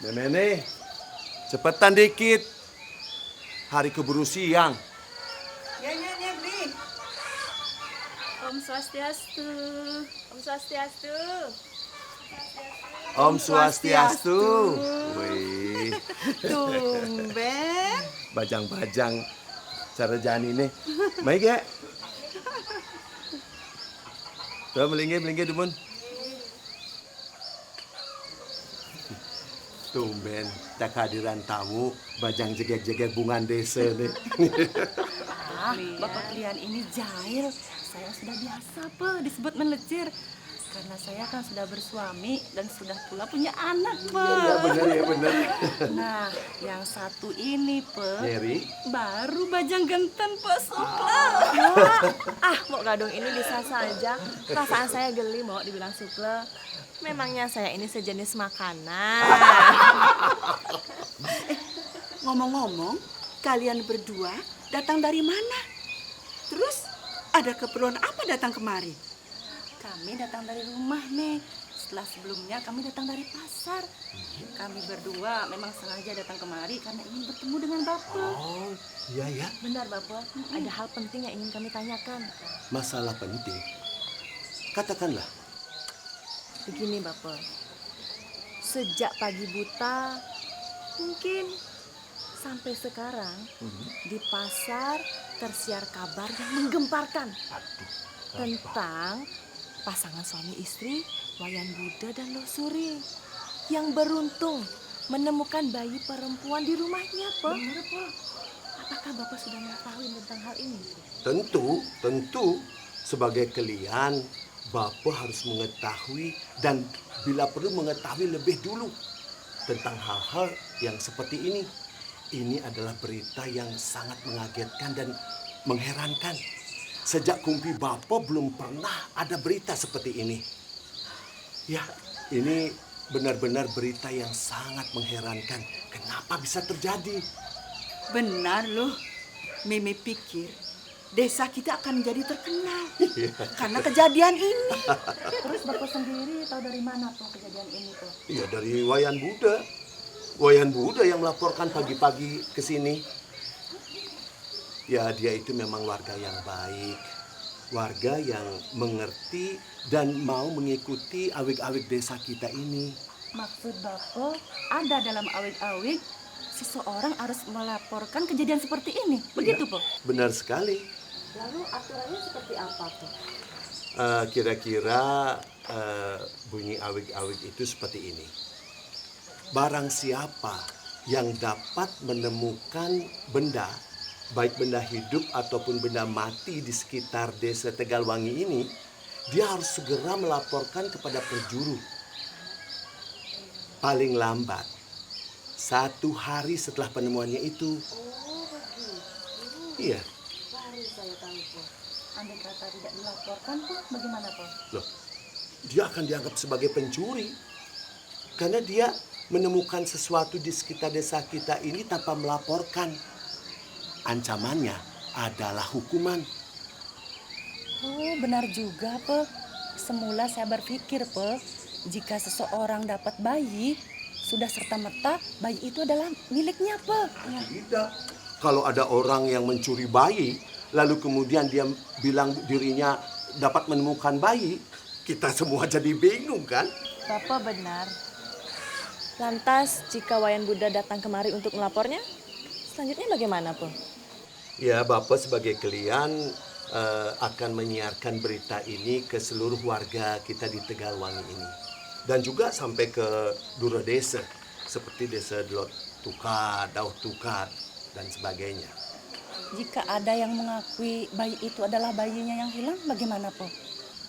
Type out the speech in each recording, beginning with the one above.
Nenek, cepetan dikit. Hari keburu siang. Ya, Bri. Om Swastiastu. Om Swastiastu. Om Swastiastu. Wih, Tumben. bajang-bajang cara jani nih. Baik ya. Tuh melingge demun. Tumben, tak kehadiran tamu, bajang jegek-jegek bungan desa nih. Bapak kalian ini jahil. Saya sudah biasa, disebut melecir. Karena saya kan sudah bersuami dan sudah pula punya anak, Iya benar. Nah, yang satu ini, Mary, baru bajang genten, Supla. Mau gadung ini bisa saja. Perasaan saya geli mau dibilang suple. Memangnya saya ini sejenis makanan. Ngomong-ngomong, kalian berdua datang dari mana? Terus ada keperluan apa datang kemari? Kami datang dari rumah nih. Setelah sebelumnya kami datang dari pasar. Kami berdua memang sengaja datang kemari karena ingin bertemu dengan Bapak. oh iya ya, Benar, Bapak. Ada hal penting yang ingin kami tanyakan. masalah penting. Katakanlah. Begini, Bapak. Sejak pagi buta, mungkin sampai sekarang di pasar tersiar kabar yang menggemparkan tentang pasangan suami istri Wayan Buddha dan Losuri yang beruntung menemukan bayi perempuan di rumahnya, Pak. Benar, Pak. Apakah Bapak sudah mengetahui tentang hal ini? Tentu. Sebagai kalian, Bapak harus mengetahui dan bila perlu mengetahui lebih dulu tentang hal-hal yang seperti ini. Ini adalah berita yang sangat mengagetkan dan mengherankan. Sejak kumpi Bapak belum pernah ada berita seperti ini. Ya, ini benar-benar berita yang sangat mengherankan. Kenapa bisa terjadi? Benar loh. Mimi pikir desa kita akan menjadi terkenal karena kejadian ini. Terus Bapak sendiri tahu dari mana tuh kejadian ini tuh? Iya, dari Wayan Buddha. Wayan Buddha yang melaporkan pagi-pagi ke sini. Ya, dia itu memang warga yang baik. Warga yang mengerti dan mau mengikuti awik-awik desa kita ini. Maksud Bapak ada dalam awik-awik seseorang harus melaporkan kejadian seperti ini. Begitu, Pak? Benar sekali. Lalu aturannya seperti apa, Pak? Kira-kira bunyi awik-awik itu seperti ini. Barang siapa yang dapat menemukan benda, baik benda hidup ataupun benda mati di sekitar desa Tegalwangi ini, dia harus segera melaporkan kepada penjuru. Paling lambat 1 hari setelah penemuannya itu. Iya. Baru saya tahu, Pak. Andai kata tidak dilaporkan, Pak, bagaimana, Pak? Loh, dia akan dianggap sebagai pencuri karena dia menemukan sesuatu di sekitar desa kita ini tanpa melaporkan. Ancamannya adalah hukuman. Oh, benar juga, Pak. Semula saya berpikir, Pak, jika seseorang dapat bayi, sudah serta-merta bayi itu adalah miliknya, Pak. Tidak. Kalau ada orang yang mencuri bayi, lalu kemudian dia bilang dirinya dapat menemukan bayi, kita semua jadi bingung kan? Bapak benar. Lantas, jika Wayan Buddha datang kemari untuk melapornya, selanjutnya bagaimana, Pak? Ya, Bapak sebagai kalian akan menyiarkan berita ini ke seluruh warga kita di Tegalwangi ini. Dan juga sampai ke Dura Desa, seperti Desa Delot Tukat, Dauh Tukat, dan sebagainya. Jika ada yang mengakui bayi itu adalah bayinya yang hilang, bagaimana, Pak?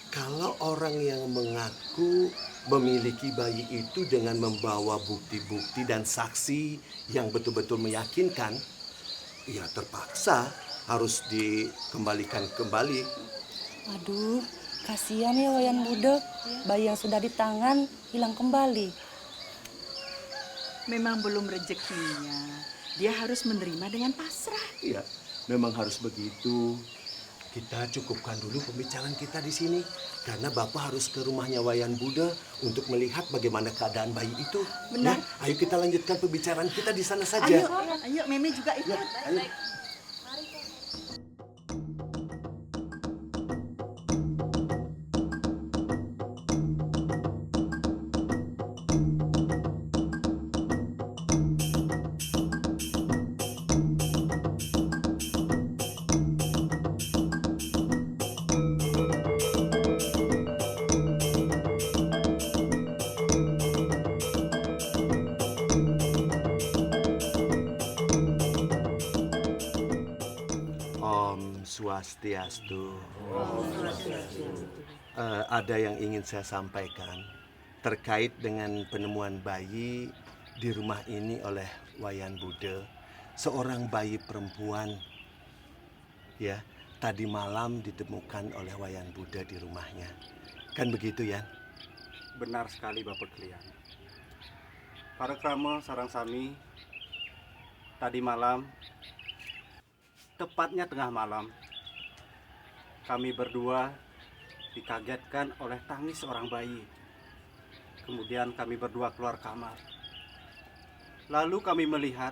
Kalau orang yang mengaku memiliki bayi itu dengan membawa bukti-bukti dan saksi yang betul-betul meyakinkan, ya terpaksa harus dikembalikan kembali. Aduh, kasihan ya Wayan Buddha. Bayi yang sudah di tangan hilang kembali. Memang belum rezekinya. Dia harus menerima dengan pasrah. Iya, memang harus begitu. kita cukupkan dulu pembicaraan kita di sini karena Bapak harus ke rumahnya Wayan Buddha untuk melihat bagaimana keadaan bayi itu. Benar. Ya, ayo kita lanjutkan pembicaraan kita di sana saja. Ayo Meme juga ikut. Ayo. Om Swastiastu. Ada yang ingin saya sampaikan terkait dengan penemuan bayi di rumah ini oleh Wayan Buddha. Seorang bayi perempuan, ya, tadi malam ditemukan oleh Wayan Buddha di rumahnya. Kan begitu ya? Benar sekali Bapak Klian. Para krama sarang sami, tadi malam, tepatnya tengah malam, kami berdua dikagetkan oleh tangis seorang bayi. Kemudian kami berdua keluar kamar. Lalu kami melihat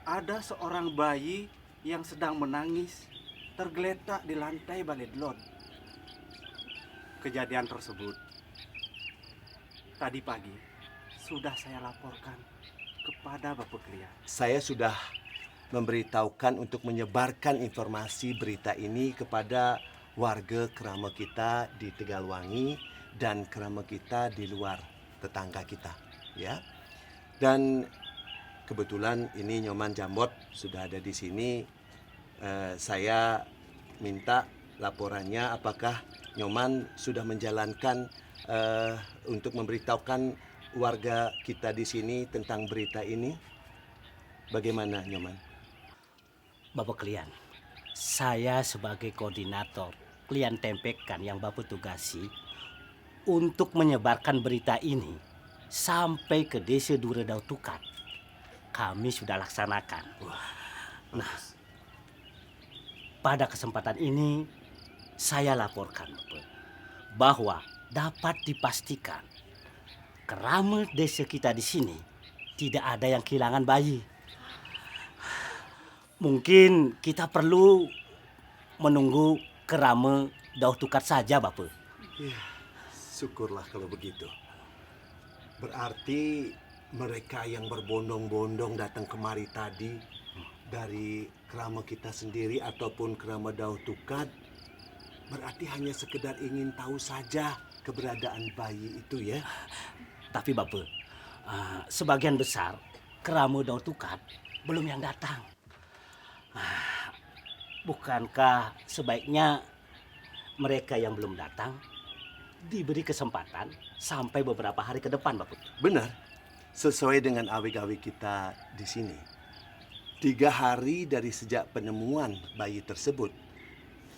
ada seorang bayi yang sedang menangis tergeletak di lantai baledlon. Kejadian tersebut tadi pagi sudah saya laporkan kepada Bapak Klian. Saya sudah memberitahukan untuk menyebarkan informasi berita ini kepada warga kerama kita di Tegalwangi dan kerama kita di luar tetangga kita, ya. Dan kebetulan ini Nyoman Jambot sudah ada di sini. Saya minta laporannya apakah Nyoman sudah menjalankan untuk memberitahukan warga kita di sini tentang berita ini. Bagaimana Nyoman? Bapak Klian, saya sebagai koordinator Klian Tempekkan yang Bapak tugasi untuk menyebarkan berita ini sampai ke desa Duredau Tukat. Kami sudah laksanakan. Nah, pada kesempatan ini saya laporkan Bapak, bahwa dapat dipastikan kerama desa kita di sini tidak ada yang kehilangan bayi. Mungkin kita perlu menunggu kerama Dauh Tukat saja, Bapak. Ya, syukurlah kalau begitu. Berarti mereka yang berbondong-bondong datang kemari tadi dari kerama kita sendiri ataupun kerama Dauh Tukat berarti hanya sekedar ingin tahu saja keberadaan bayi itu, ya. Tapi Bapak, sebagian besar kerama Dauh Tukat belum yang datang. Bukankah sebaiknya mereka yang belum datang diberi kesempatan sampai beberapa hari ke depan, Bapak? Benar, sesuai dengan awik-awik kita di sini. 3 hari dari sejak penemuan bayi tersebut,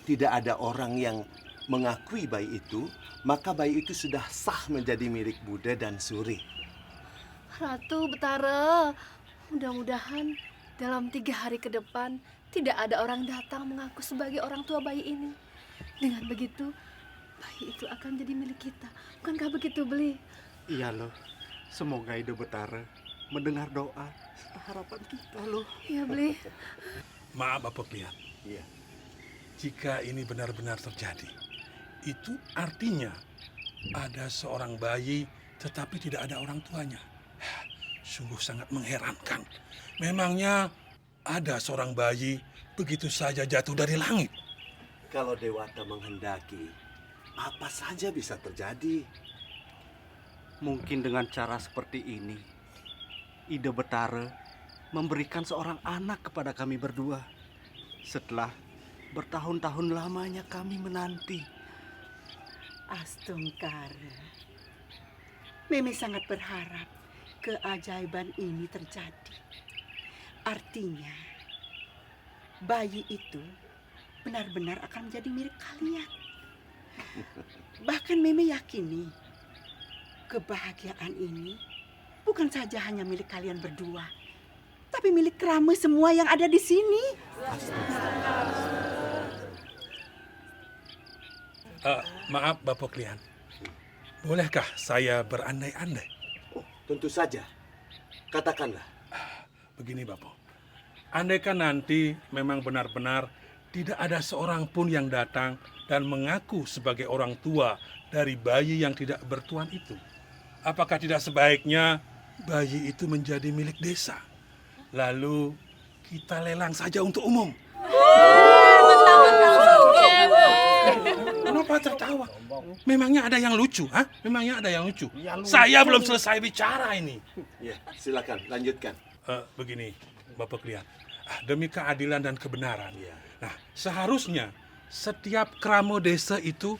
tidak ada orang yang mengakui bayi itu, maka bayi itu sudah sah menjadi milik Buddha dan Suri. Ratu Betara, mudah-mudahan dalam 3 hari ke depan tidak ada orang datang mengaku sebagai orang tua bayi ini. Dengan begitu, bayi itu akan jadi milik kita. Bukankah begitu, Beli? Iya loh, semoga Ido Betara mendengar doa serta harapan kita loh. Iya, Beli. Maaf Bapak Klian, Iya. jika ini benar-benar terjadi, itu artinya ada seorang bayi tetapi tidak ada orang tuanya. Sungguh sangat mengherankan. Memangnya ada seorang bayi begitu saja jatuh dari langit? Kalau Dewata menghendaki, apa saja bisa terjadi. Mungkin dengan cara seperti ini, Ida Betara memberikan seorang anak kepada kami berdua. Setelah bertahun-tahun lamanya kami menanti. Astungkara. Meme sangat berharap keajaiban ini terjadi. Artinya, bayi itu benar-benar akan menjadi milik kalian. Bahkan Meme yakini, kebahagiaan ini bukan saja hanya milik kalian berdua, tapi milik kerama semua yang ada di sini. Maaf Bapak Klian, bolehkah saya berandai-andai? Oh, tentu saja. Katakanlah. Begini Bapak, andaikan nanti memang benar-benar tidak ada seorang pun yang datang dan mengaku sebagai orang tua dari bayi yang tidak bertuan itu, apakah tidak sebaiknya bayi itu menjadi milik desa? Lalu kita lelang saja untuk umum. Kenapa tertawa? Memangnya ada yang lucu? Hah? Memangnya ada yang lucu? Saya belum selesai bicara ini. Ya, silakan lanjutkan. Begini, Bapak Klian. Demi keadilan dan kebenaran. Nah, seharusnya setiap kramo desa itu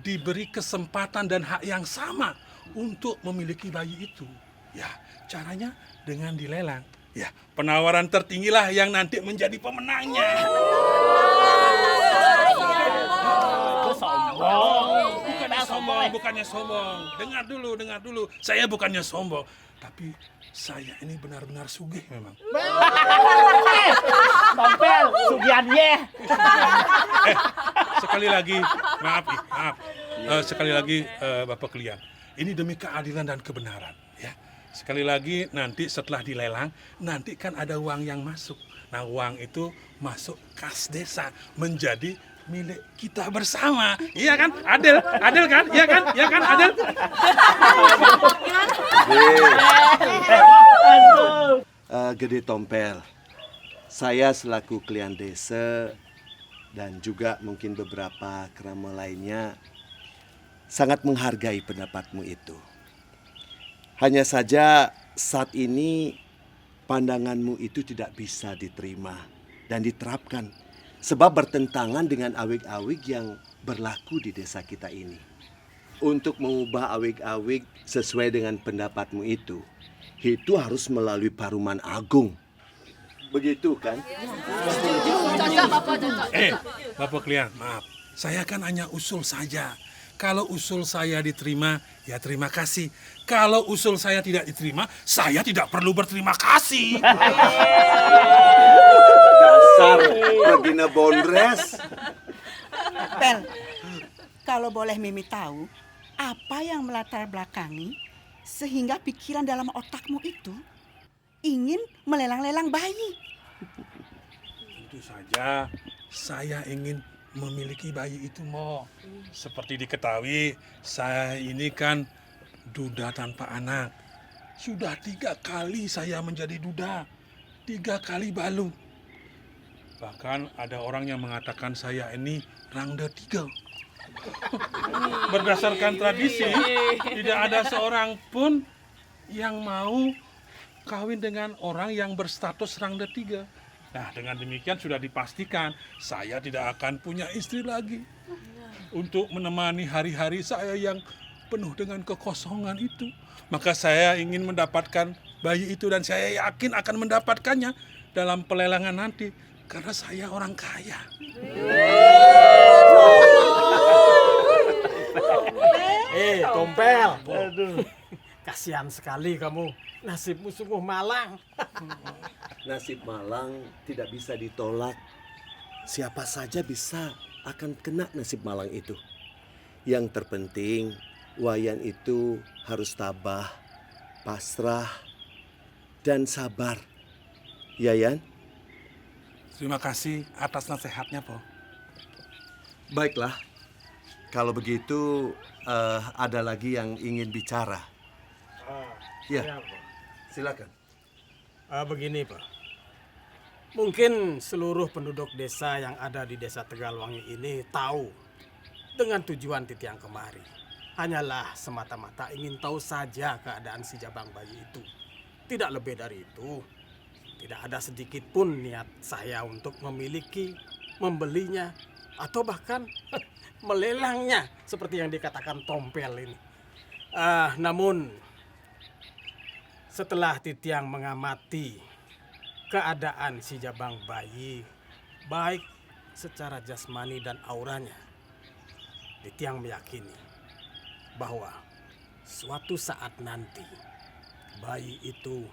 diberi kesempatan dan hak yang sama untuk memiliki bayi itu. Ya, caranya dengan dilelang. Ya, penawaran tertinggilah yang nanti menjadi pemenangnya. Bukannya sombong. Dengar dulu. Saya bukannya sombong, tapi saya ini benar-benar sugih memang. Tompel, sugiannya. Sekali lagi, maaf. Sekali lagi, Bapak Klian. Ini demi keadilan dan kebenaran, ya. Sekali lagi, nanti setelah dilelang, nanti kan ada uang yang masuk. Nah, uang itu masuk kas desa, menjadi milik kita bersama. Iya kan? Adil kan? Iya kan? Adil. Gede Tompel, saya selaku klien desa dan juga mungkin beberapa krama lainnya sangat menghargai pendapatmu itu. Hanya saja saat ini pandanganmu itu tidak bisa diterima dan diterapkan sebab bertentangan dengan awig-awig yang berlaku di desa kita ini. Untuk mengubah awig-awig sesuai dengan pendapatmu itu harus melalui Paruman Agung. Begitu kan? Bapak Klian, maaf. Saya kan hanya usul saja. Kalau usul saya diterima, ya terima kasih. Kalau usul saya tidak diterima, saya tidak perlu berterima kasih. Dasar Regina Bondres. Pel, kalau boleh Mimi tahu, apa yang melatar belakangi sehingga pikiran dalam otakmu itu ingin melelang-lelang bayi? Tentu saja saya ingin memiliki bayi itu, Mo. Seperti diketahui, saya ini kan duda tanpa anak. Sudah 3 kali saya menjadi duda, 3 kali balu. Bahkan ada orang yang mengatakan saya ini rangda 3. Berdasarkan tradisi, tidak ada seorang pun yang mau kawin dengan orang yang berstatus rangda 3. Nah, dengan demikian sudah dipastikan saya tidak akan punya istri lagi. Untuk menemani hari-hari saya yang penuh dengan kekosongan itu, maka saya ingin mendapatkan bayi itu dan saya yakin akan mendapatkannya dalam pelelangan nanti karena saya orang kaya. Tompel. Aduh. Kasihan sekali kamu. Nasibmu sungguh malang. Nasib malang tidak bisa ditolak. Siapa saja bisa akan kena nasib malang itu. Yang terpenting, wayan itu harus tabah, pasrah, dan sabar. Ya, Yan? Terima kasih atas nasihatnya, Po. Baiklah. Kalau begitu, ada lagi yang ingin bicara. Ya, silakan. Begini, Pak. Mungkin seluruh penduduk desa yang ada di desa Tegalwangi ini tahu dengan tujuan Titiang kemari. Hanyalah semata-mata ingin tahu saja keadaan si jabang bayi itu. Tidak lebih dari itu. Tidak ada sedikit pun niat saya untuk memiliki, membelinya, atau bahkan melelangnya seperti yang dikatakan Tompel ini. Namun setelah Titiang mengamati keadaan si jabang bayi, baik secara jasmani dan auranya, Titiang meyakini bahwa suatu saat nanti bayi itu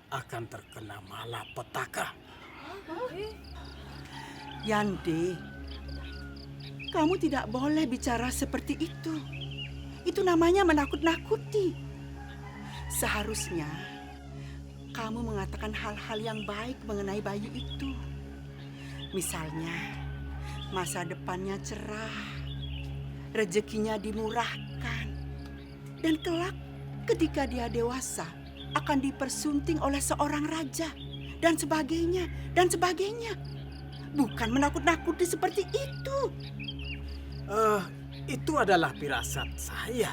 akan terkena malapetaka. Yandi, Kamu tidak boleh bicara seperti itu. Itu namanya menakut-nakuti. Seharusnya kamu mengatakan hal-hal yang baik mengenai bayi itu. Misalnya, masa depannya cerah, rezekinya dimurahkan, dan kelak ketika dia dewasa akan dipersunting oleh seorang raja, dan sebagainya, dan sebagainya. Bukan menakut-nakuti seperti itu. Itu adalah firasat saya.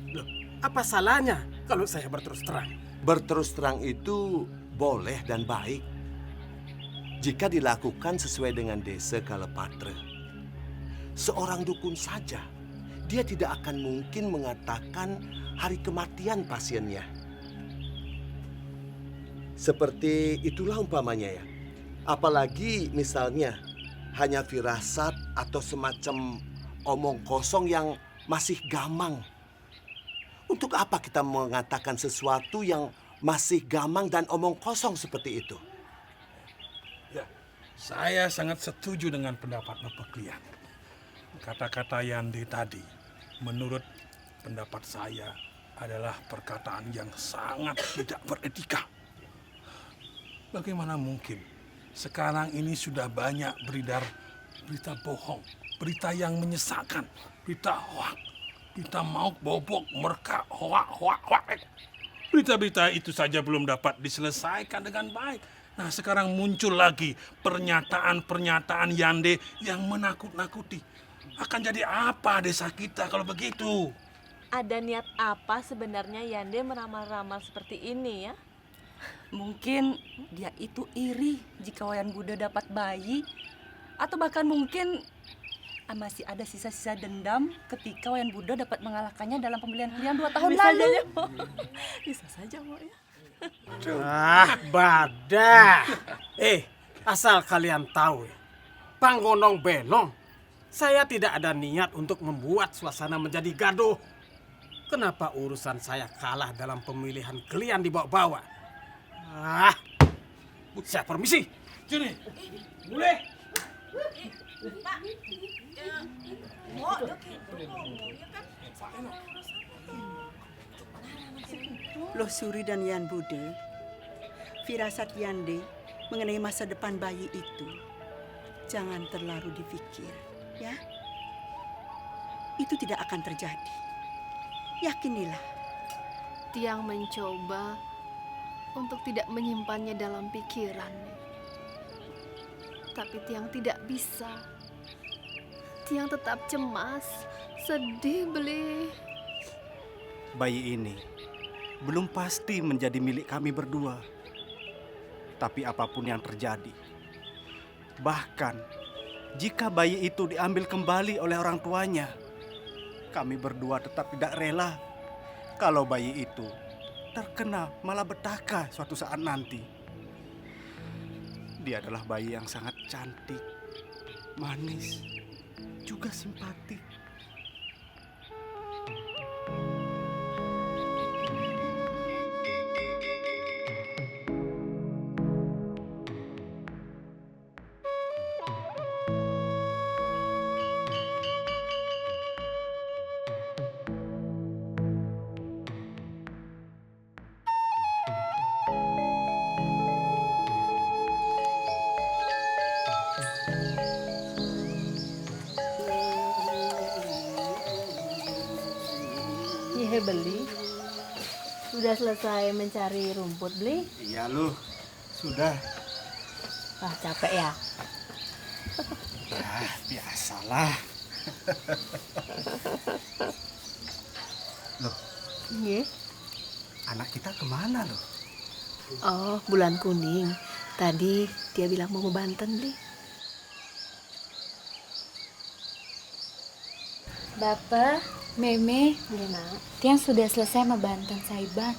Loh, apa salahnya kalau saya berterus terang? Berterus terang itu boleh dan baik jika dilakukan sesuai dengan desa Kalepatra. Seorang dukun saja, dia tidak akan mungkin mengatakan hari kematian pasiennya. Seperti itulah umpamanya ya. Apalagi misalnya hanya firasat atau semacam omong kosong yang masih gamang. Untuk apa kita mengatakan sesuatu yang masih gamang dan omong kosong seperti itu? Ya, saya sangat setuju dengan pendapat Bapak Klian. Kata-kata Yandi tadi, menurut pendapat saya, adalah perkataan yang sangat tidak beretika. Bagaimana mungkin sekarang ini sudah banyak beredar berita bohong, berita yang menyesatkan, berita hoak, berita mau bobok, merka, hoak. Berita-berita itu saja belum dapat diselesaikan dengan baik. Nah, sekarang muncul lagi pernyataan-pernyataan Yande yang menakut-nakuti. Akan jadi apa desa kita kalau begitu? Ada niat apa sebenarnya Yande meramal-ramal seperti ini ya? Mungkin dia itu iri jika Wayan Buddha dapat bayi. Atau bahkan mungkin masih ada sisa-sisa dendam ketika Wayan Buddha dapat mengalahkannya dalam pemilihan pilihan 2 tahun Bisa lalu. saja, Mo. Bisa saja, Mo ya. Badah. Asal kalian tahu ya, Panggonong Benong, saya tidak ada niat untuk membuat suasana menjadi gaduh. Kenapa urusan saya kalah dalam pemilihan kalian dibawa-bawa? Saya permisi. Sini, boleh? Loh Suri dan Yan Bude, firasat Yande mengenai masa depan bayi itu jangan terlalu dipikir, ya. Itu tidak akan terjadi. Yakinilah. Tiang mencoba untuk tidak menyimpannya dalam pikiran. Tapi Tiang tidak bisa. Tiang tetap cemas, sedih beli. Bayi ini belum pasti menjadi milik kami berdua. Tapi apapun yang terjadi, bahkan jika bayi itu diambil kembali oleh orang tuanya, kami berdua tetap tidak rela kalau bayi itu terkena malapetaka suatu saat nanti. Dia adalah bayi yang sangat cantik, manis, juga simpatik. Iya beli. Sudah selesai mencari rumput beli? Iya lu, sudah. Wah capek ya? Ya, biasalah. Loh, Iya. anak kita kemana loh? Oh, Bulan Kuning. Tadi dia bilang mau ke Banten beli. Bapak, Meme, Iya nak. Tiang sudah selesai membantu Saiban.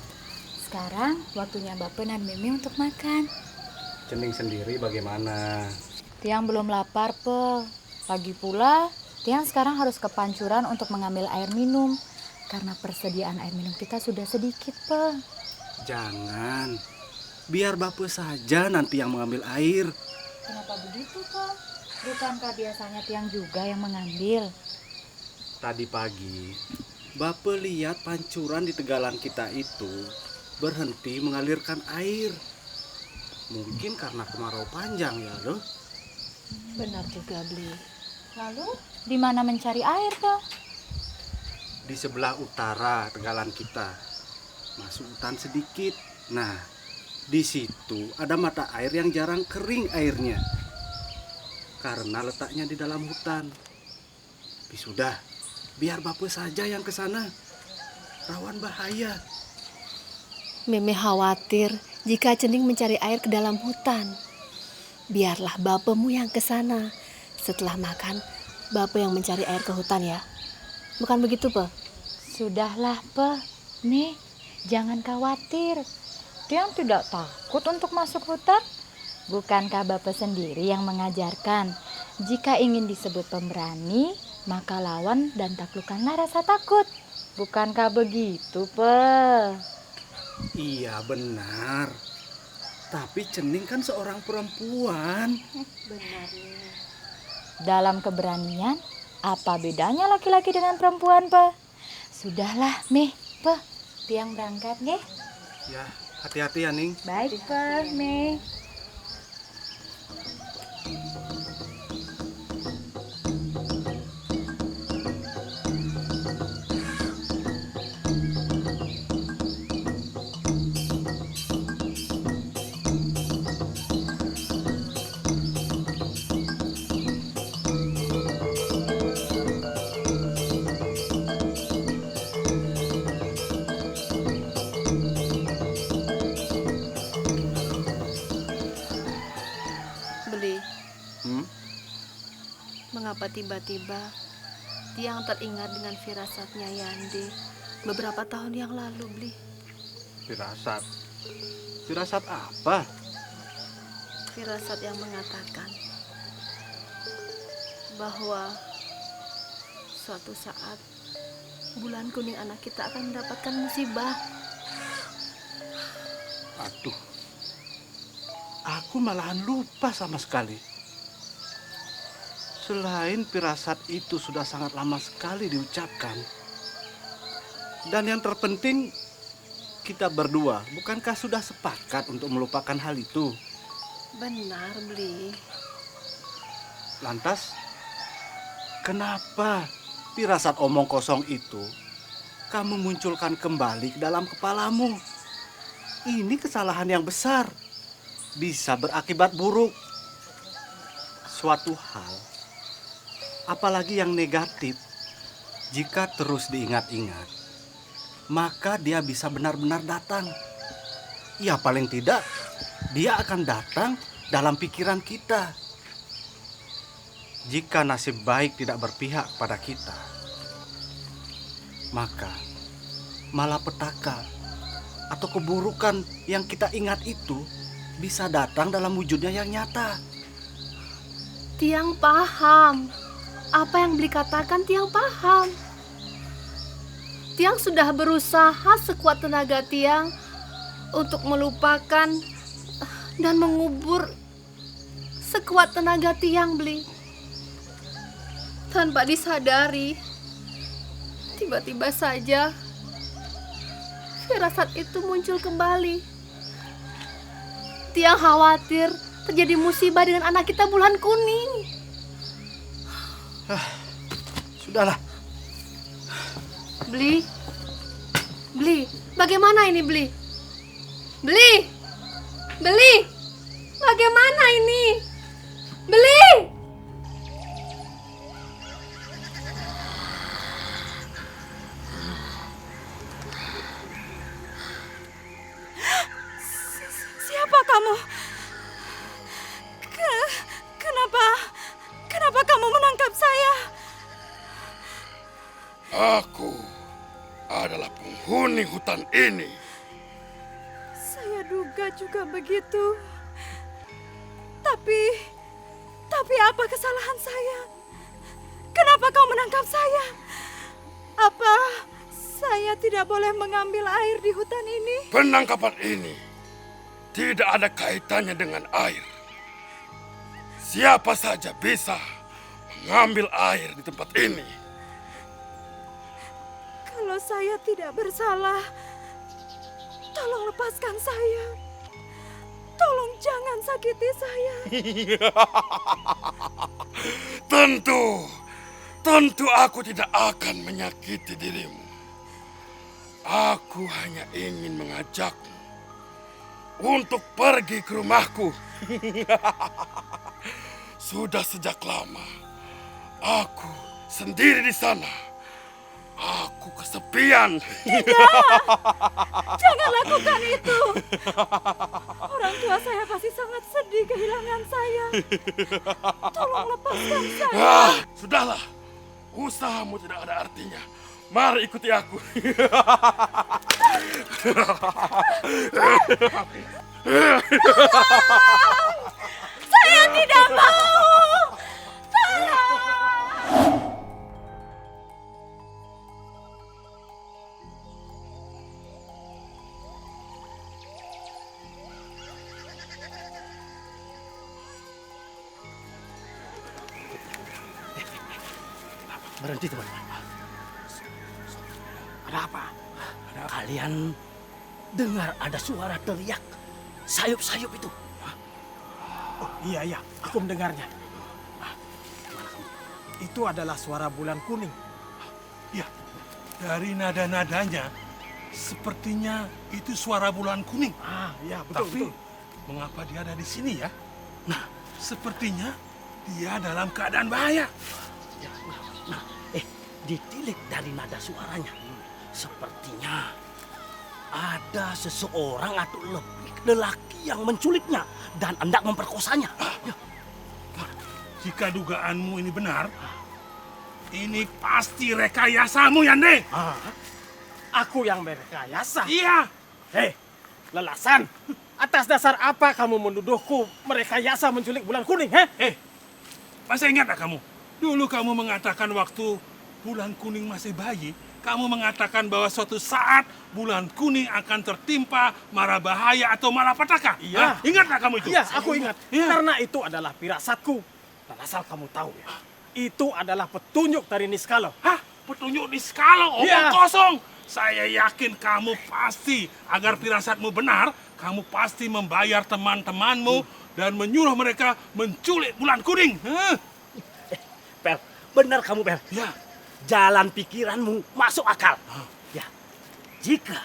Sekarang waktunya Bapak dan Meme untuk makan. Cening sendiri bagaimana? Tiang belum lapar, Pe. Lagi pula, Tiang sekarang harus ke pancuran untuk mengambil air minum. Karena persediaan air minum kita sudah sedikit, Pe. Jangan. Biar Bapak saja nanti yang mengambil air. Kenapa begitu, Pe? Bukankah biasanya Tiang juga yang mengambil? Tadi pagi, Bapak lihat pancuran di tegalan kita itu berhenti mengalirkan air. Mungkin karena kemarau panjang ya loh. Benar juga, Bli. Lalu di mana mencari air, Pak? Di sebelah utara tegalan kita, masuk hutan sedikit. Nah, di situ ada mata air yang jarang kering airnya. Karena letaknya di dalam hutan. Tapi sudah, biar Bapak saja yang ke sana. Rawan bahaya. Meme khawatir jika Cening mencari air ke dalam hutan. Biarlah bapakmu yang ke sana. Setelah makan, bapak yang mencari air ke hutan ya. Bukan begitu, Pe? Sudahlah, Pak. Nih, jangan khawatir. Tiang tidak takut untuk masuk hutan. Bukankah Bapak sendiri yang mengajarkan, jika ingin disebut pemberani, maka lawan dan taklukkanlah rasa takut. Bukankah begitu, Pak? Iya benar. Tapi Cening kan seorang perempuan. Benar nih. Dalam keberanian, apa bedanya laki-laki dengan perempuan, Pak? Sudahlah, Meh, Pak. Tiang berangkat, nggih? Ya, hati-hati ya, Ning. Baik, Pak, Meh. Beli. Mengapa tiba-tiba Tiang teringat dengan firasatnya Yandi beberapa tahun yang lalu, Bli? Firasat. Firasat apa? Firasat yang mengatakan bahwa suatu saat bulan kuning anak kita akan mendapatkan musibah. Aduh. Aku malahan lupa sama sekali. Selain firasat itu sudah sangat lama sekali diucapkan. Dan yang terpenting, kita berdua bukankah sudah sepakat untuk melupakan hal itu? Benar, Bli. Lantas, kenapa firasat omong kosong itu kamu munculkan kembali ke dalam kepalamu? Ini kesalahan yang besar. Bisa berakibat buruk. Suatu hal, apalagi yang negatif, jika terus diingat-ingat, maka dia bisa benar-benar datang. Ya paling tidak, dia akan datang dalam pikiran kita. Jika nasib baik tidak berpihak pada kita, maka malapetaka atau keburukan yang kita ingat itu bisa datang dalam wujudnya yang nyata. Tiang paham. Apa yang Bli katakan Tiang paham. Tiang sudah berusaha sekuat tenaga Tiang untuk melupakan dan mengubur sekuat tenaga Tiang, Bli. Tanpa disadari, tiba-tiba saja firasat itu muncul kembali. Tiang khawatir terjadi musibah dengan anak kita bulan kuning. Sudahlah. Bli, bagaimana ini, Bli? Bli, bagaimana ini? Bli! Siapa kamu? Kenapa kamu menangkap saya? Aku adalah penghuni hutan ini. Saya duga juga begitu. Tapi apa kesalahan saya? Kenapa kau menangkap saya? Apa saya tidak boleh mengambil air di hutan ini? Penangkapan ini tidak ada kaitannya dengan air. siapa saja bisa mengambil air di tempat ini. Kalau saya tidak bersalah, tolong lepaskan saya. Tolong jangan sakiti saya. Tentu aku tidak akan menyakiti dirimu. Aku hanya ingin mengajakmu untuk pergi ke rumahku. Sudah sejak lama aku sendiri di sana. Aku kesepian. Tidak, jangan lakukan itu. Orang tua saya pasti sangat sedih kehilangan saya. Tolong lepaskan saya. Sudahlah, usahamu tidak ada artinya. Mari ikuti aku. Saya tidak mau. Tolong. Berhenti teman-teman. Ada apa? Kalian dengar ada suara teriak sayup-sayup itu? Oh, iya, aku mendengarnya. Itu adalah suara bulan kuning. Ya, dari nada-nadanya sepertinya itu suara bulan kuning. Iya, Tapi betul. mengapa dia ada di sini ya? Nah, sepertinya dia dalam keadaan bahaya. Ditilik dari nada suaranya. Sepertinya ada seseorang atau lebih lelaki yang menculiknya dan hendak memperkosanya. Jika dugaanmu ini benar, ini pasti rekayasamu, Yande. Aku yang merekayasa. Iya. Hei, lelasan. Atas dasar apa kamu menuduhku merekayasa menculik bulan kuning, Masih ingat tak kamu? Dulu kamu mengatakan waktu bulan kuning masih bayi, kamu mengatakan bahwa suatu saat bulan kuning akan tertimpa mara bahaya atau malapetaka. Iya. Ingat tak kamu itu? Iya, aku ingat. Iya. Karena itu adalah firasatku. Dan asal kamu tahu ya, itu adalah petunjuk dari Niskalo. Petunjuk Niskalo? Omong Iya. kosong. Saya yakin kamu pasti, agar firasatmu benar, kamu pasti membayar teman-temanmu dan menyuruh mereka menculik bulan kuning. Pel, benar kamu, Pel. Ya. Jalan pikiranmu masuk akal. Ya, jika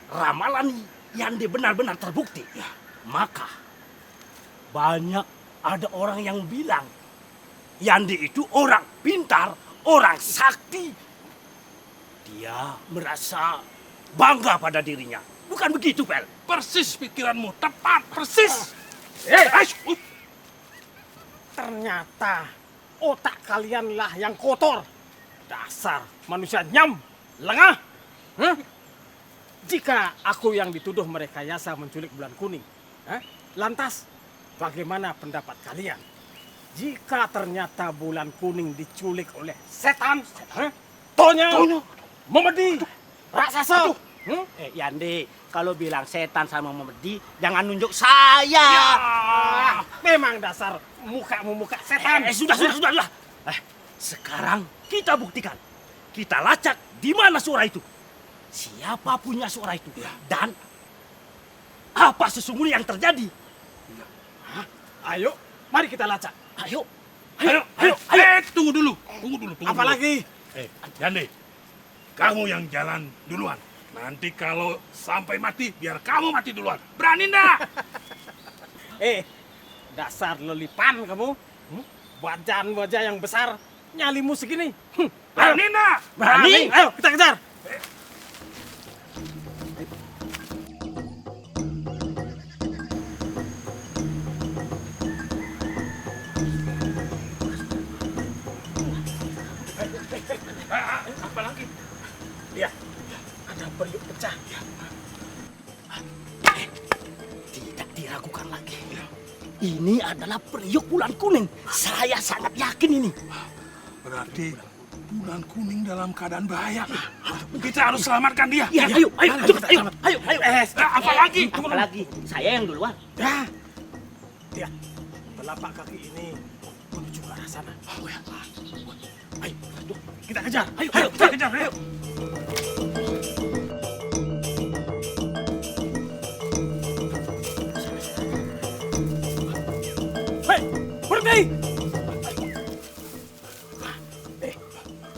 ramalan Yande benar-benar terbukti, maka banyak ada orang yang bilang Yande itu orang pintar, orang sakti. Dia merasa bangga pada dirinya. Bukan begitu, Pel? Persis pikiranmu, tepat, persis. Ternyata otak kalianlah yang kotor. Dasar manusia nyam, lengah. Jika aku yang dituduh merekayasa menculik bulan kuning, lantas bagaimana pendapat kalian? Jika ternyata bulan kuning diculik oleh setan, Tonya, Memedi, raksasa. Yande, kalau bilang setan sama Memedi, jangan nunjuk saya. Ya, memang dasar mukamu muka setan. Sudah. Sekarang kita buktikan. Kita lacak di mana suara itu. Siapa punya suara itu. Dan apa sesungguhnya yang terjadi. Ayo, mari kita lacak. Ayo. Tunggu dulu. Apa lagi? Yande, kamu yang jalan duluan. Nanti kalau sampai mati, biar kamu mati duluan. Berani ndak? Dasar lelipan kamu. Wajah yang besar, nyalimu segini. Berani ndak? Berani? Ayo, kita kejar. Apa lagi? Lihat, ada periuk pecah. Tidak diragukan lagi. Ini adalah periuk bulan kuning. Saya sangat yakin ini. Berarti bulan kuning dalam keadaan bahaya. Kita harus selamatkan dia. Ya, ayo. Apa lagi? Apa lagi? Apa lagi? Saya yang duluan. Lihat, telapak kaki ini menuju ke arah sana. Oh ya. Ayo, kita kejar. Ayo, kita kejar. Ayo. Hei, berhenti!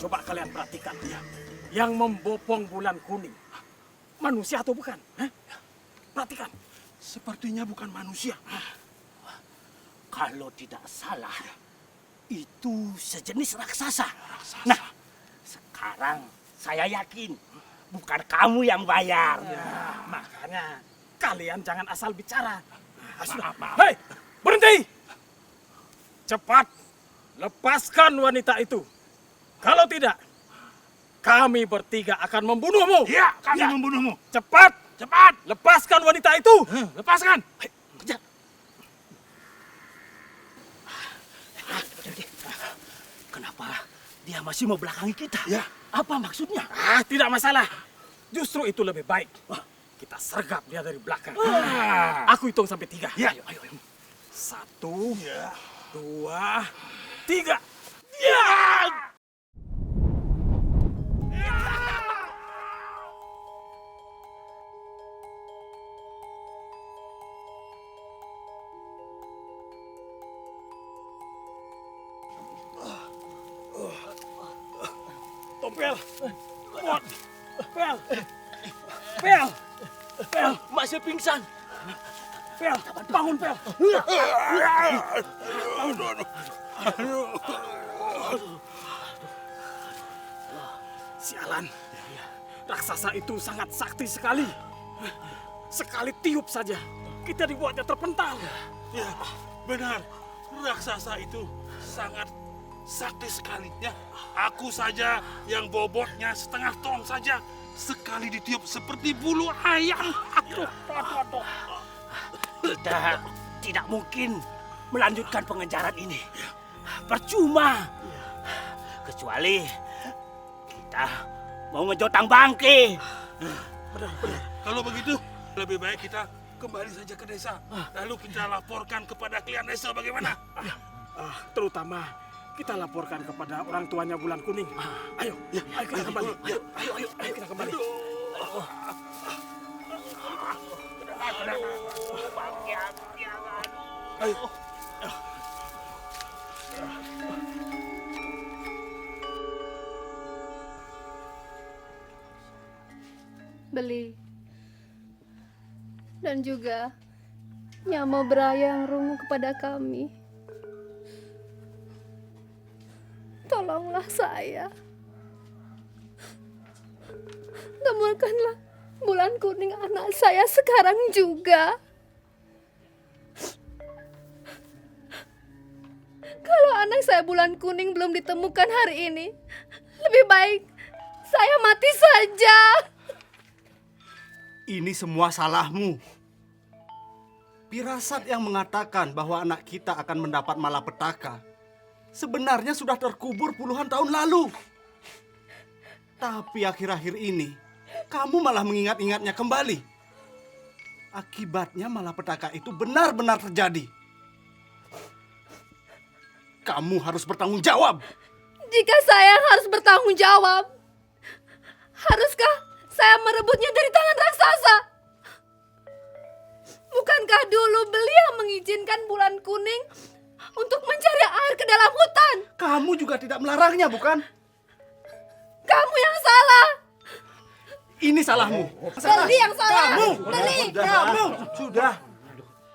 Coba kalian perhatikan dia. Yang membopong bulan kuning. Manusia atau bukan? Perhatikan. Sepertinya bukan manusia. Kalau tidak salah, itu sejenis raksasa. Nah, sekarang saya yakin bukan kamu yang bayar. Ya, makanya kalian jangan asal bicara. Hei, berhenti! Cepat lepaskan wanita itu. Kalau tidak, kami bertiga akan membunuhmu. Iya, kami membunuhmu. Cepat, Cepat! lepaskan wanita itu. Lepaskan! Kejar. Kenapa dia masih mau belakangi kita? Ya. Apa maksudnya? Tidak masalah. Justru itu lebih baik. Kita sergap dia dari belakang. Aku hitung sampai 3. Ya. Ayo. 1, 2, 3. Ya! Tompel. Kuat. Pel. Masih pingsan. Pel. Bangun, Pel. Sialan. Raksasa itu sangat sakti sekali. Sekali tiup saja, kita dibuatnya terpental. Ya, benar. Raksasa itu sangat sakti sekali. Ya, aku saja yang bobotnya setengah ton saja sekali ditiup seperti bulu ayam. Aduh. Kita tidak mungkin melanjutkan pengejaran ini. Percuma. Kecuali kita mau ngejotang bangke. Kalau begitu, lebih baik kita kembali saja ke desa. Lalu kita laporkan kepada klien desa bagaimana? Terutama kita laporkan kepada orang tuanya Bulan Kuning. Ayo kita kembali. Ayo kita kembali. Ayo. Beli. Dan juga Nyama Beraya yang rungu kepada kami. Tolonglah saya. Temukanlah Bulan Kuning anak saya sekarang juga. Kalau anak saya Bulan Kuning belum ditemukan hari ini, lebih baik saya mati saja. Ini semua salahmu. Pirasat yang mengatakan bahwa anak kita akan mendapat malapetaka sebenarnya sudah terkubur puluhan tahun lalu. Tapi akhir-akhir ini, kamu malah mengingat-ingatnya kembali. Akibatnya malapetaka itu benar-benar terjadi. Kamu harus bertanggung jawab. Jika saya harus bertanggung jawab, haruskah saya merebutnya dari tangan raksasa? Bukankah dulu beliau mengizinkan Bulan Kuning untuk mencari air ke dalam hutan? Kamu juga tidak melarangnya, bukan? Kamu yang salah. Ini salahmu. Beli yang salah. Kamu. Sudah.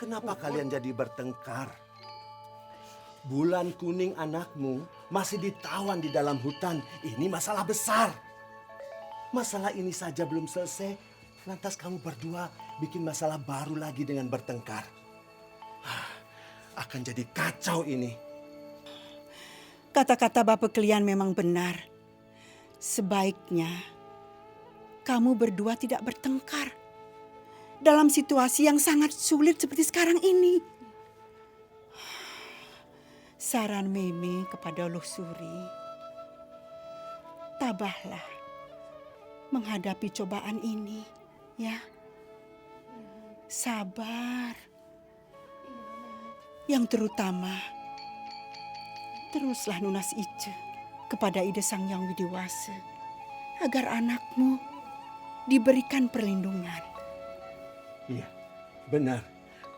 Kenapa kalian jadi bertengkar? Bulan Kuning anakmu masih ditawan di dalam hutan. Ini masalah besar. Masalah ini saja belum selesai, lantas kamu berdua bikin masalah baru lagi dengan bertengkar. Akan jadi kacau ini. Kata-kata Bapak Klian memang benar. Sebaiknya kamu berdua tidak bertengkar dalam situasi yang sangat sulit seperti sekarang ini. Saran Meme kepada Luh Suri, tabahlah menghadapi cobaan ini, ya. Sabar. Yang terutama, teruslah lunas Ice kepada Ide Sang Hyang Widiwasa agar anakmu diberikan perlindungan. Iya, benar.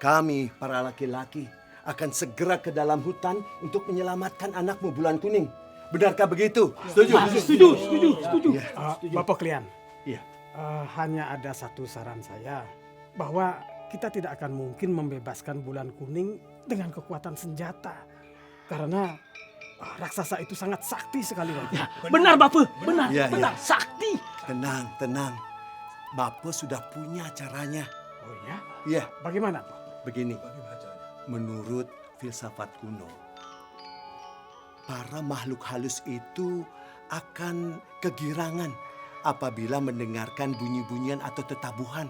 Kami para laki-laki akan segera ke dalam hutan untuk menyelamatkan anakmu Bulan Kuning. Benarkah begitu? Setuju? Setuju. Ya, Bapak Klian, Iya. hanya ada satu saran saya, bahwa kita tidak akan mungkin membebaskan Bulan Kuning dengan kekuatan senjata. Karena raksasa itu sangat sakti sekali, Bapak. Benar, Bapak. Benar, Iya, benar. iya. Sakti. Tenang, tenang. Bapak sudah punya caranya. Oh ya? Iya, Bagaimana, Pak? begini. Menurut filsafat kuno, para makhluk halus itu akan kegirangan apabila mendengarkan bunyi-bunyian atau tetabuhan.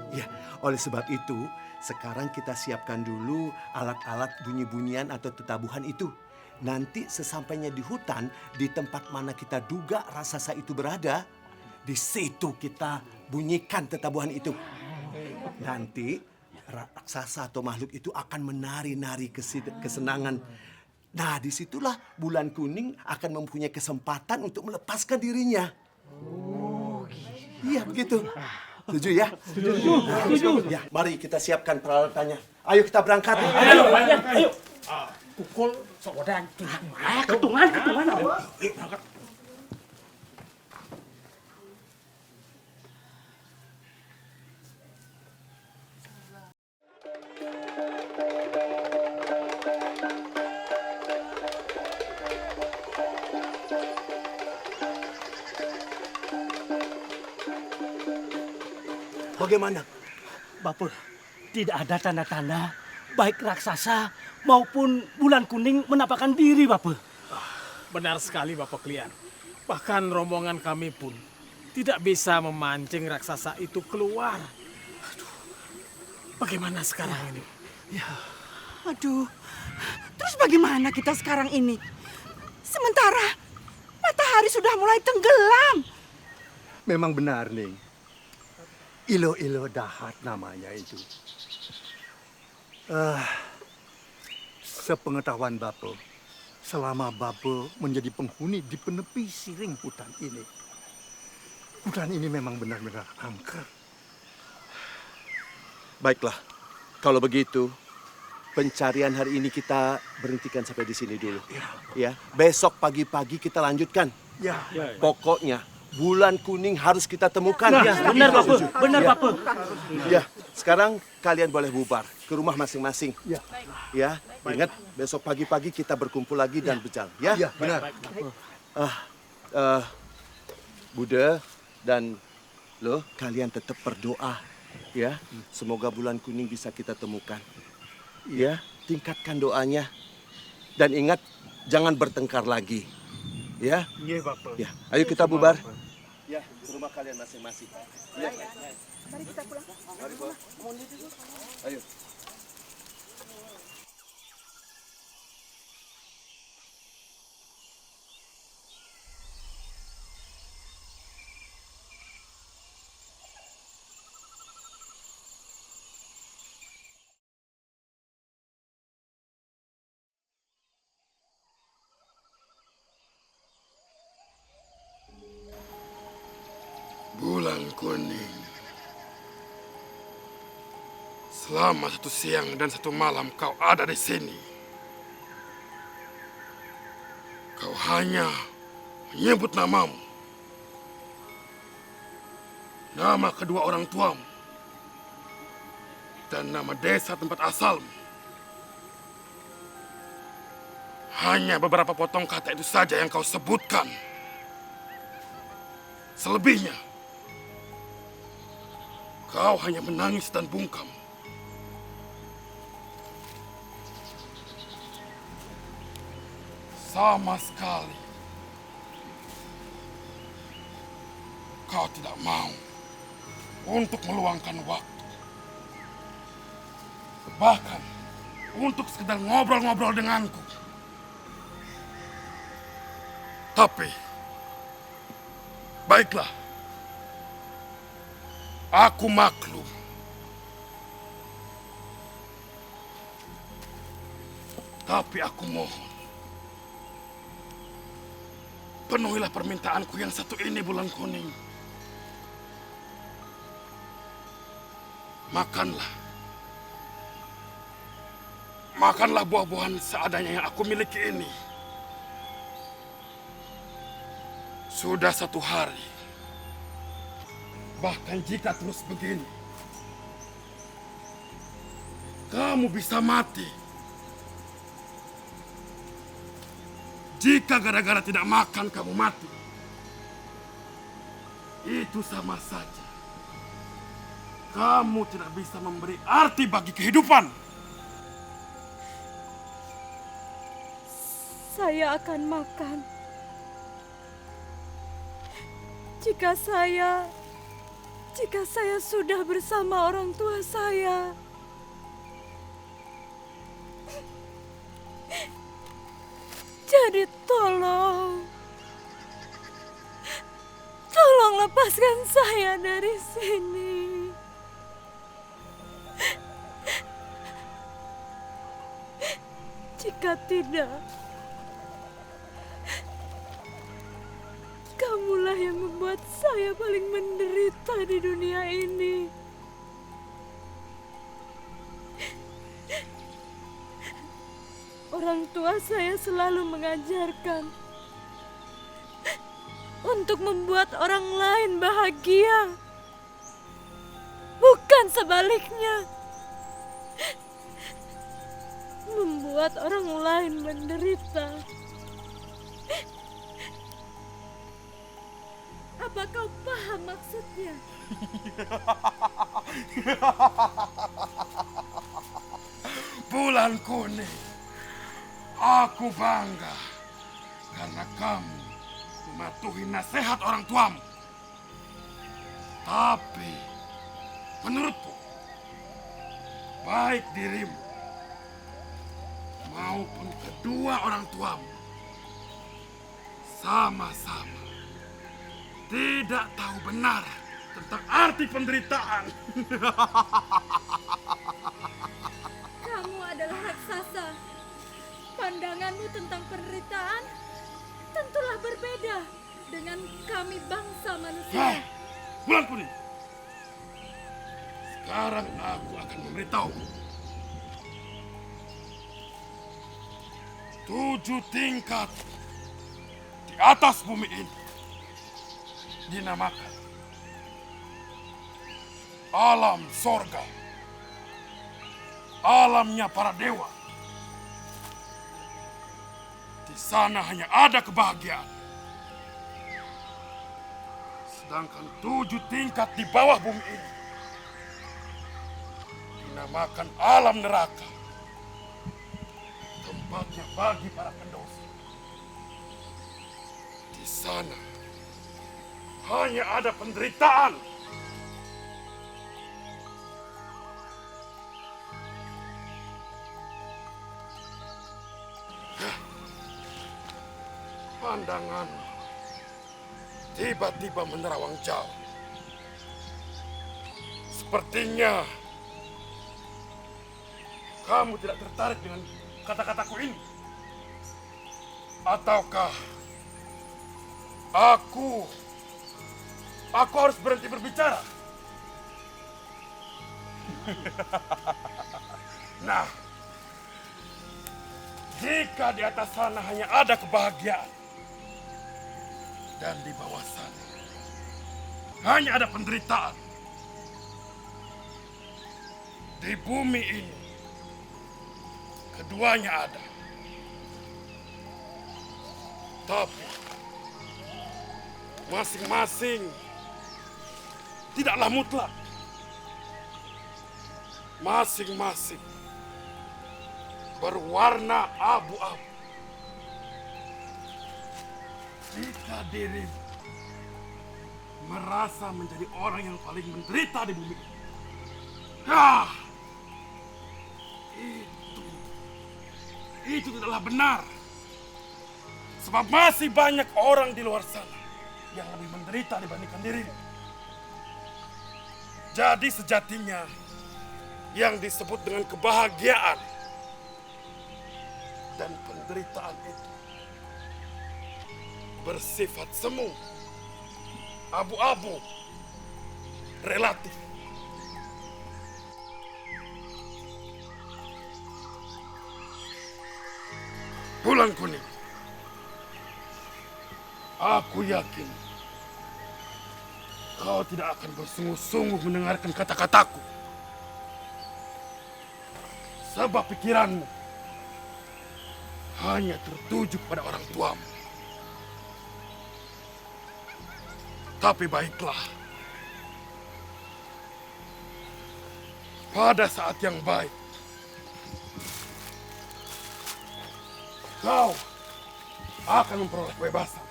Ya, oleh sebab itu, sekarang kita siapkan dulu alat-alat bunyi-bunyian atau tetabuhan itu. Nanti sesampainya di hutan, di tempat mana kita duga raksasa itu berada, di situ kita bunyikan tetabuhan itu. Nanti raksasa atau makhluk itu akan menari-nari kesenangan. Nah, disitulah Bulan Kuning akan mempunyai kesempatan untuk melepaskan dirinya. Iya, begitu. Setuju ya? Setuju. Ya, mari kita siapkan peralatannya. Ayo kita berangkat. Ayo. Pukul seorang ketungan. Bagaimana? Bapak, tidak ada tanda-tanda baik raksasa maupun Bulan Kuning menampakkan diri, Bapak. Benar sekali, Bapak Klian. Bahkan rombongan kami pun tidak bisa memancing raksasa itu keluar. Aduh, bagaimana sekarang ini? Aduh, terus bagaimana kita sekarang ini? Sementara matahari sudah mulai tenggelam. Memang benar, Ning. Ilo-ilo dahat namanya itu. Sepengetahuan Bapak, selama Bapak menjadi penghuni di penepi siring hutan ini memang benar-benar angker. Baiklah, kalau begitu pencarian hari ini kita berhentikan sampai di sini dulu. Ya, besok pagi-pagi kita lanjutkan. Ya. Pokoknya Bulan Kuning harus kita temukan. Benar, Bapak. Benar, Ya. Bapak. Ya, sekarang kalian boleh bubar ke rumah masing-masing. Ya. Ya, ingat besok pagi-pagi kita berkumpul lagi dan berjalan. Ya, Ya, benar. Bude dan lo, kalian tetap berdoa. Ya, semoga Bulan Kuning bisa kita temukan. Ya, tingkatkan doanya. Dan ingat, jangan bertengkar lagi. Ya, Iya, Bapak. ya. Ayo kita bubar. Ya, ke rumah kalian masing-masing. Ya. Mari kita pulang. Mari, Bu. Ayo. Bulan Kuning. Selama 1 siang dan 1 malam kau ada di sini. Kau hanya menyebut namamu. Nama kedua orang tuamu. Dan nama desa tempat asalmu. Hanya beberapa potong kata itu saja yang kau sebutkan. Selebihnya, kau hanya menangis dan bungkam. Sama sekali kau tidak mau untuk meluangkan waktu. Bahkan untuk sekedar ngobrol-ngobrol denganku. Tapi, baiklah. Aku maklum. Tapi aku mohon, penuhilah permintaanku yang satu ini, Bulan Kuning. Makanlah. Makanlah buah-buahan seadanya yang aku miliki ini. Sudah 1 hari. Bahkan jika terus begini, kamu bisa mati. Jika gara-gara tidak makan kamu mati, itu sama saja. Kamu tidak bisa memberi arti bagi kehidupan. Saya akan makan. Jika saya sudah bersama orang tua saya. Jadi tolong lepaskan saya dari sini. Jika tidak, kamulah yang membuat saya paling menderita di dunia ini. Orang tua saya selalu mengajarkan untuk membuat orang lain bahagia, bukan sebaliknya. Membuat orang lain menderita. Apa kau paham maksudnya? Bulan Kuning, aku bangga karena kamu mematuhi nasihat orang tuamu. Tapi menurutku, baik dirimu maupun kedua orang tuamu sama-sama tidak tahu benar tentang arti penderitaan. Kamu adalah raksasa. Pandanganmu tentang penderitaan tentulah berbeda dengan kami bangsa manusia. Bulan Kuning, sekarang aku akan memberitahu. 7 tingkat di atas bumi ini dinamakan alam sorga, alamnya para dewa. Di sana hanya ada kebahagiaan. Sedangkan 7 tingkat di bawah bumi ini dinamakan alam neraka, tempatnya bagi para pendosa. Di sana hanya ada penderitaan. Pandangan tiba-tiba menerawang jauh. Sepertinya kamu tidak tertarik dengan kata-kataku ini. Ataukah aku harus berhenti berbicara? Nah, jika di atas sana hanya ada kebahagiaan dan di bawah sana hanya ada penderitaan, di bumi ini keduanya ada. Tapi masing-masing tidaklah mutlak. Masing-masing berwarna abu-abu. Jika dirimu merasa menjadi orang yang paling menderita di bumi ini, itu tidaklah benar. Sebab masih banyak orang di luar sana yang lebih menderita dibandingkan dirimu. Jadi sejatinya yang disebut dengan kebahagiaan dan penderitaan itu bersifat semu, abu-abu, relatif. Bulan kuning, aku yakin kau tidak akan bersungguh-sungguh mendengarkan kata-kataku. Sebab pikiranmu hanya tertuju pada orang tuamu. Tapi baiklah, pada saat yang baik, kau akan memperoleh kebebasan.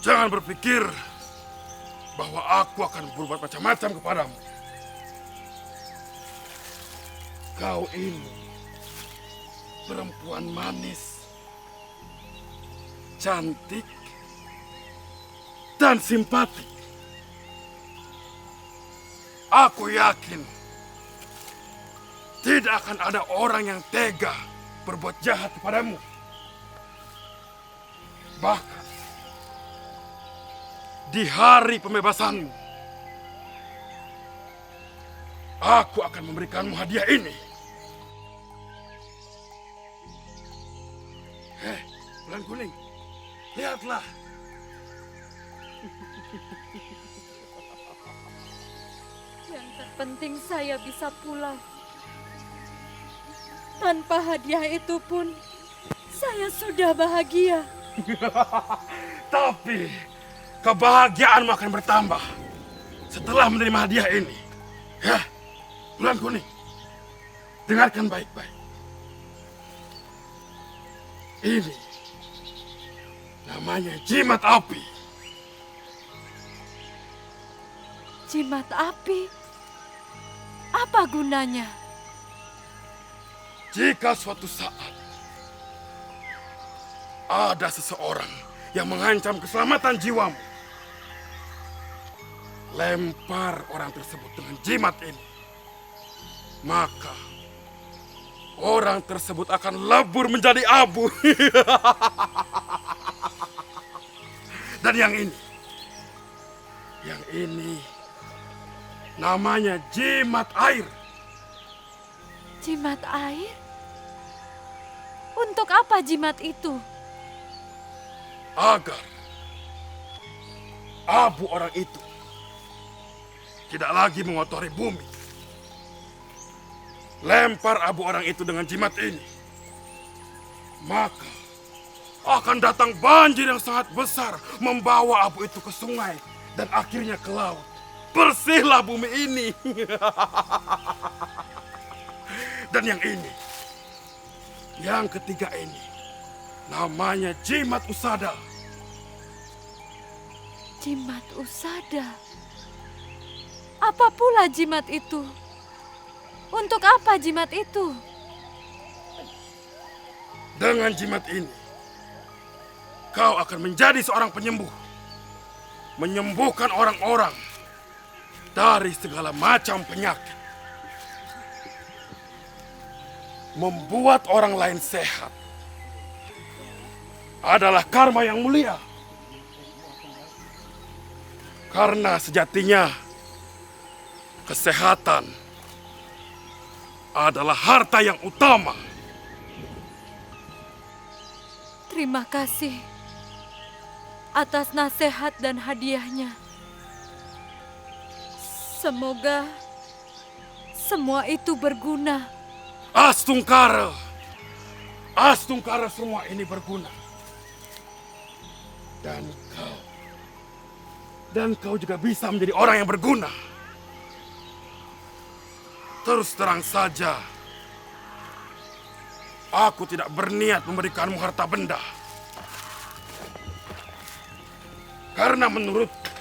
Jangan berpikir bahwa aku akan berbuat macam-macam kepadamu. Kau ini perempuan manis, cantik, dan simpatik. Aku yakin tidak akan ada orang yang tega berbuat jahat kepadamu. Bahkan di hari pembebasanmu, aku akan memberikanmu hadiah ini. Hei, bulan kuning, lihatlah. Yang terpenting saya bisa pulang. Tanpa hadiah itu pun, saya sudah bahagia. Tapi kebahagiaanmu akan bertambah setelah menerima hadiah ini. Ya, bulan kuning, dengarkan baik-baik. Ini namanya jimat api. Jimat api? Apa gunanya? Jika suatu saat ada seseorang yang mengancam keselamatan jiwamu, lempar orang tersebut dengan jimat ini. Maka orang tersebut akan lebur menjadi abu. Dan yang ini namanya jimat air. Jimat air? Untuk apa jimat itu? Agar abu orang itu tidak lagi mengotori bumi. Lempar abu orang itu dengan jimat ini, maka akan datang banjir yang sangat besar membawa abu itu ke sungai dan akhirnya ke laut. Bersihlah bumi ini. Dan yang ketiga ini namanya jimat usada. Jimat usada? Apa pula jimat itu? Untuk apa jimat itu? Dengan jimat ini, kau akan menjadi seorang penyembuh. Menyembuhkan orang-orang dari segala macam penyakit. Membuat orang lain sehat adalah karma yang mulia. Karena sejatinya kesehatan adalah harta yang utama. Terima kasih atas nasihat dan hadiahnya. Semoga semua itu berguna. Astungkara semua ini berguna. Dan kau juga bisa menjadi orang yang berguna. Terus terang saja, aku tidak berniat memberikanmu harta benda. Karena menurutku,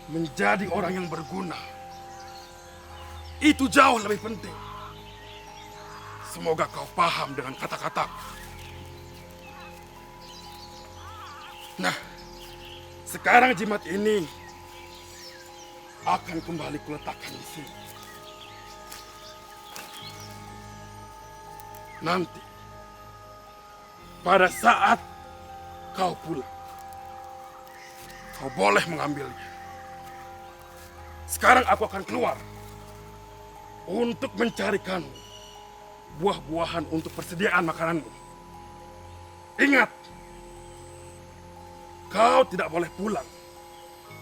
menjadi orang yang berguna itu jauh lebih penting. Semoga kau paham dengan kata-kataku. Nah, sekarang jimat ini akan kembali kuletakkan di sini. Nanti, pada saat kau pulang, kau boleh mengambilnya. Sekarang aku akan keluar untuk mencarikan buah-buahan untuk persediaan makananmu. Ingat, kau tidak boleh pulang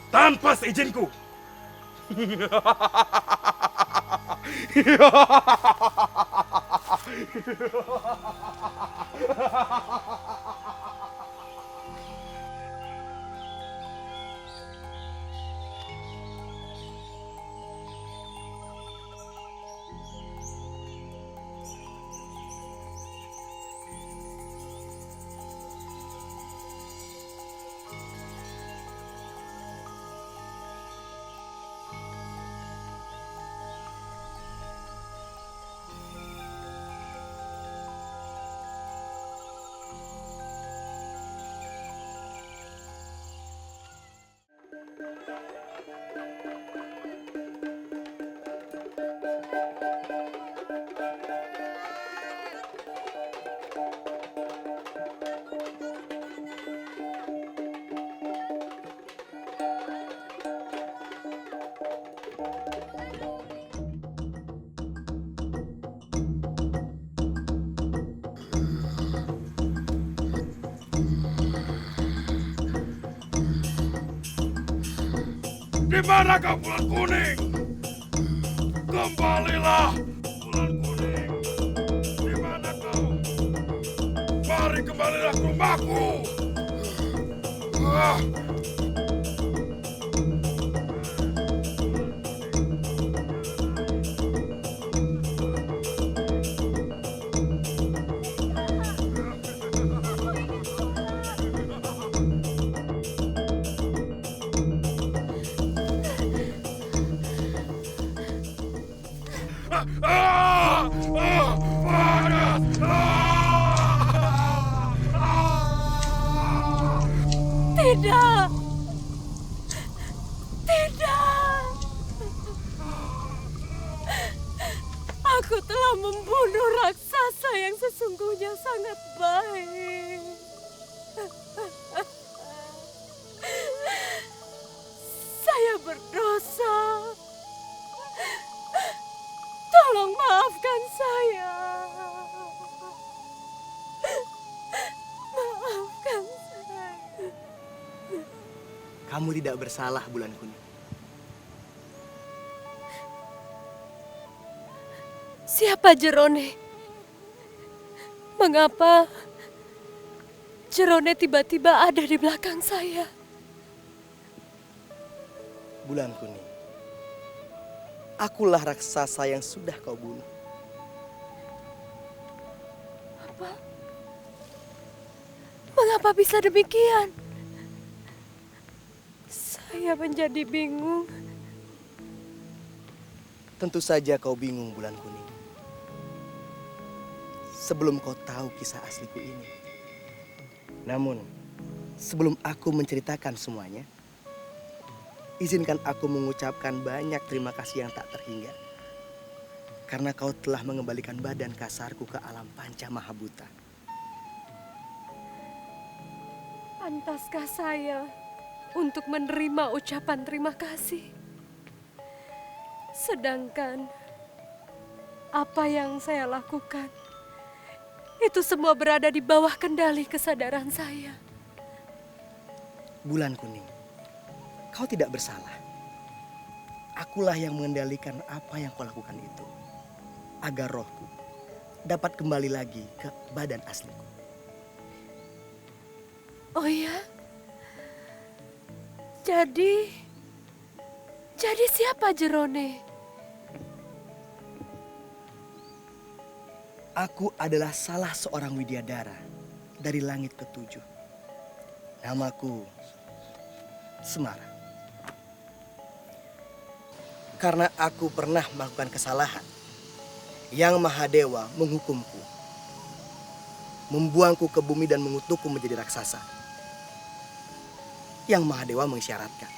tanpa seizinku. Di mana kau bulan kuning? Kembalilah bulan kuning. Di mana kau? Mari kembalilah ke rumahku. Ah. Tidak. Tidak. Aku telah membunuh raksasa yang sesungguhnya sangat baik. Saya berdosa. Tolong maafkan saya. Maafkan saya. Kamu tidak bersalah, Bulan Kuning. Siapa Jerone? Mengapa Jerone tiba-tiba ada di belakang saya? Bulan Kuning, akulah raksasa yang sudah kau bunuh. Apa? Mengapa bisa demikian? Saya menjadi bingung. Tentu saja kau bingung, Bulan Kuning. Sebelum kau tahu kisah asliku ini. Namun, sebelum aku menceritakan semuanya, izinkan aku mengucapkan banyak terima kasih yang tak terhingga. Karena kau telah mengembalikan badan kasarku ke alam panca mahabuta. Pantaskah saya untuk menerima ucapan terima kasih? Sedangkan apa yang saya lakukan itu semua berada di bawah kendali kesadaran saya. Bulan Kuning, kau tidak bersalah. Akulah yang mengendalikan apa yang kau lakukan itu, agar rohku dapat kembali lagi ke badan asliku. Oh ya? Jadi siapa Jerone? Aku adalah salah seorang widyadara dari langit ketujuh. Namaku Semara. Karena aku pernah melakukan kesalahan, Yang Mahadewa menghukumku, membuangku ke bumi dan mengutukku menjadi raksasa. Yang Mahadewa mengisyaratkan,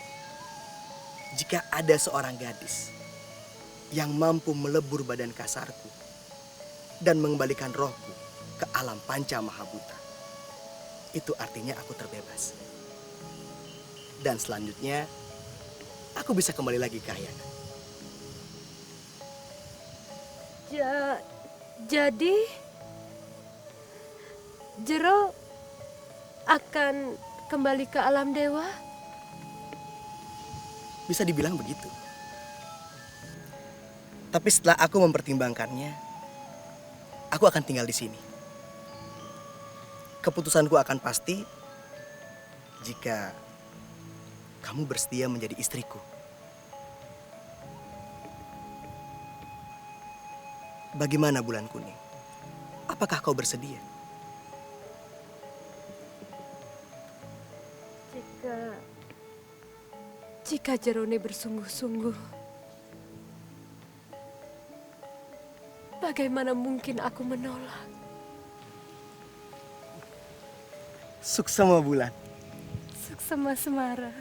jika ada seorang gadis yang mampu melebur badan kasarku, dan mengembalikan rohku ke alam panca mahabuta. Itu artinya aku terbebas. Dan selanjutnya, aku bisa kembali lagi ke Ahyanan. Jadi Jero akan kembali ke alam dewa? Bisa dibilang begitu. Tapi setelah aku mempertimbangkannya, aku akan tinggal di sini. Keputusanku akan pasti jika kamu bersedia menjadi istriku. Bagaimana Bulan Kuning? Apakah kau bersedia? Jika Jerone bersungguh-sungguh, bagaimana mungkin aku menolak? Suksema Bulan. Suksema Semara.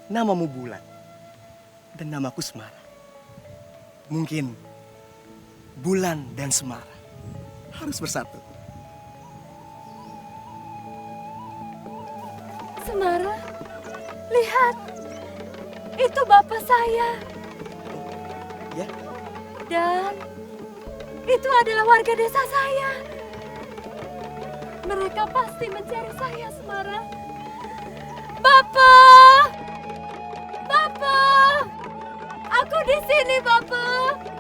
Namamu Bulan dan namaku Semara. Mungkin Bulan dan Semara harus bersatu. Semara, lihat, itu bapak saya. Ya? Dan itu adalah warga desa saya. Mereka pasti mencari saya, Semara. Bapak! Bapak! Aku di sini, Bapak!